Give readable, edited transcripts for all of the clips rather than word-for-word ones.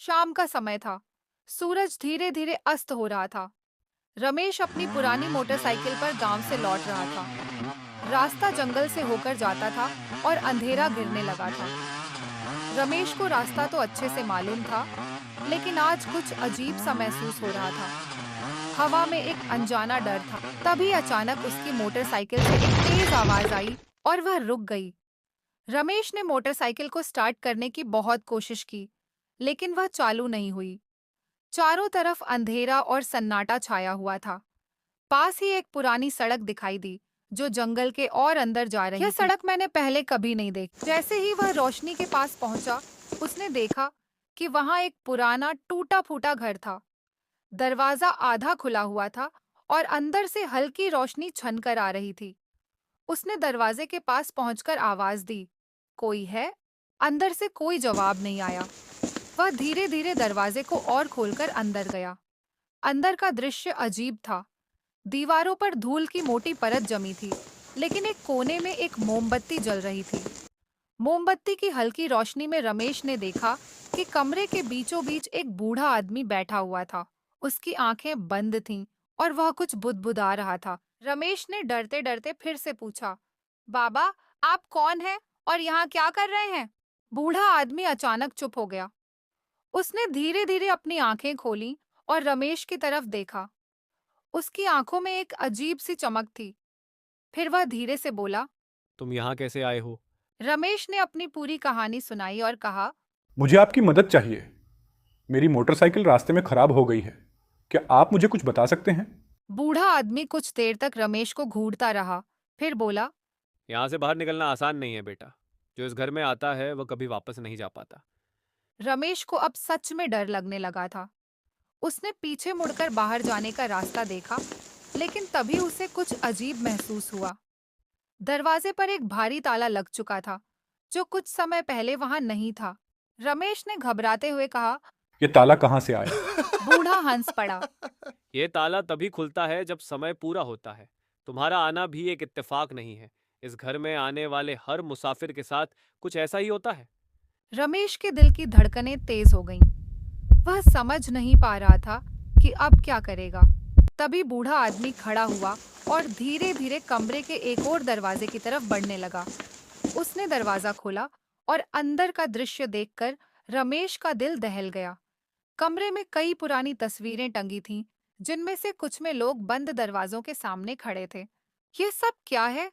शाम का समय था। सूरज धीरे धीरे अस्त हो रहा था। रमेश अपनी पुरानी मोटरसाइकिल पर गांव से लौट रहा था। रास्ता जंगल से होकर जाता था और अंधेरा घिरने लगा था। रमेश को रास्ता तो अच्छे से मालूम था, लेकिन आज कुछ अजीब सा महसूस हो रहा था। हवा में एक अनजाना डर था। तभी अचानक उसकी मोटरसाइकिल से एक तेज आवाज आई और वह रुक गई। रमेश ने मोटरसाइकिल को स्टार्ट करने की बहुत कोशिश की, लेकिन वह चालू नहीं हुई। चारों तरफ अंधेरा और सन्नाटा छाया हुआ था। पास ही एक पुरानी सड़क दिखाई दी, जो जंगल के और अंदर जा रही थी। यह सड़क मैंने पहले कभी नहीं देखी। जैसे ही वह रोशनी के पास पहुंचा, उसने देखा कि वहां एक पुराना टूटा-फूटा घर था। दरवाजा आधा खुला हुआ था और अंदर से हल्की रोशनी छनकर आ रही थी। उसने दरवाजे के पास पहुंचकर आवाज दी, "कोई है?" अंदर से कोई जवाब नहीं आया। वह धीरे-धीरे दरवाजे को और खोलकर अंदर गया। अंदर का दृश्य अजीब था। दीवारों पर धूल की मोटी परत जमी थी, लेकिन एक कोने में एक मोमबत्ती जल रही थी। मोमबत्ती की हल्की रोशनी में रमेश ने देखा कि कमरे के बीचों बीच एक बूढ़ा आदमी बैठा हुआ था। उसकी आंखें बंद थीं और वह कुछ बुदबुदा रहा था। रमेश ने डरते डरते फिर से पूछा, "बाबा, आप कौन हैं और यहाँ क्या कर रहे हैं?" बूढ़ा आदमी अचानक चुप हो गया। उसने धीरे धीरे अपनी आंखें खोलीं और रमेश की तरफ देखा। उसकी आंखों में एक अजीब सी चमक थी। फिर वह धीरे से बोला। तुम यहाँ कैसे आए हो? रमेश ने अपनी पूरी कहानी सुनाई और कहा, मुझे आपकी मदद चाहिए। मेरी मोटरसाइकिल रास्ते में खराब हो गई है। क्या आप मुझे कुछ बता सकते हैं? बूढ़ा आदमी कुछ देर तक रमेश को घूरता रहा, फिर बोला। यहाँ से बाहर निकलना आसान नहीं है बेटा। जो इस घर में आता है वह कभी वापस नहीं जा पाता। रमेश को अब सच में डर लगने लगा था। उसने पीछे मुड़कर बाहर जाने का रास्ता देखा, लेकिन तभी उसे कुछ अजीब महसूस हुआ। दरवाजे पर एक भारी ताला लग चुका था, जो कुछ समय पहले वहां नहीं था। रमेश ने घबराते हुए कहा। ये ताला कहाँ से आया? बूढ़ा हंस पड़ा। ये ताला तभी खुलता है जब समय पूरा होता है। तुम्हारा आना भी एक इत्तेफाक नहीं है। इस घर में आने वाले हर मुसाफिर के साथ कुछ ऐसा ही होता है। रमेश के दिल की धड़कनें तेज हो गईं। वह समझ नहीं पा रहा था कि अब क्या करेगा। तभी बूढ़ा आदमी खड़ा हुआ और धीरे धीरे कमरे के एक और दरवाजे की तरफ बढ़ने लगा। उसने दरवाजा खोला और अंदर का दृश्य देखकर रमेश का दिल दहल गया। कमरे में कई पुरानी तस्वीरें टंगी थीं, जिनमें से कुछ में लोग बंद दरवाजों के सामने खड़े थे। ये सब क्या है?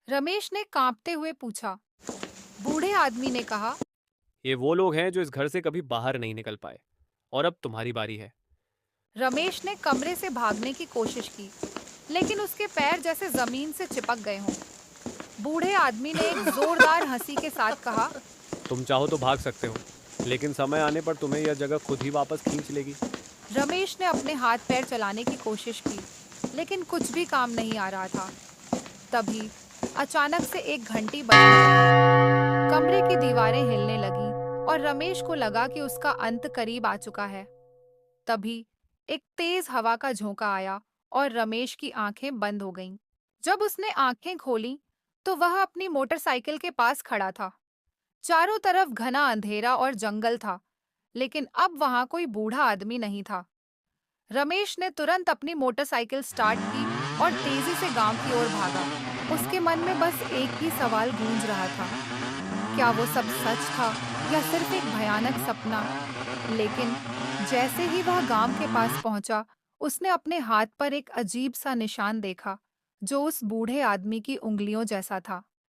रमेश ने कांपते हुए पूछा। बूढ़े आदमी ने कहा। ये वो लोग हैं जो इस घर से कभी बाहर नहीं निकल पाए, और अब तुम्हारी बारी है। रमेश ने कमरे से भागने की कोशिश की, लेकिन उसके पैर जैसे जमीन से चिपक गए हों। बूढ़े आदमी ने एक जोरदार हंसी के साथ कहा। तुम चाहो तो भाग सकते हो, लेकिन समय आने पर तुम्हें यह जगह खुद ही वापस खींच लेगी। रमेश ने अपने हाथ पैर चलाने की कोशिश की, लेकिन कुछ भी काम नहीं आ रहा था। तभी अचानक से एक घंटी बजने लगी। कमरे की दीवारें हिलने लगीं और रमेश को लगा कि उसका अंत करीब आ चुका है। तभी एक तेज हवा का झोंका आया और रमेश की आंखें बंद हो गईं। जब उसने आंखें खोलीं, तो वह अपनी मोटरसाइकिल के पास खड़ा था। चारों तरफ घना अंधेरा और जंगल था, लेकिन अब वहां कोई बूढ़ा आदमी नहीं था। रमेश ने तुरंत अपनी मोटरसाइकिल स्टार्ट की और तेजी से गांव की ओर भागा। उसके मन में बस एक ही सवाल गूंज रहा था, क्या वो सब सच था या सिर्फ एक भयानक सपना? लेकिन जैसे ही वह गांव के पास पहुंचा, उसने अपने हाथ पर एक अजीब सा निशान देखा, जो उस बूढ़े आदमी की उंगलियों जैसा था।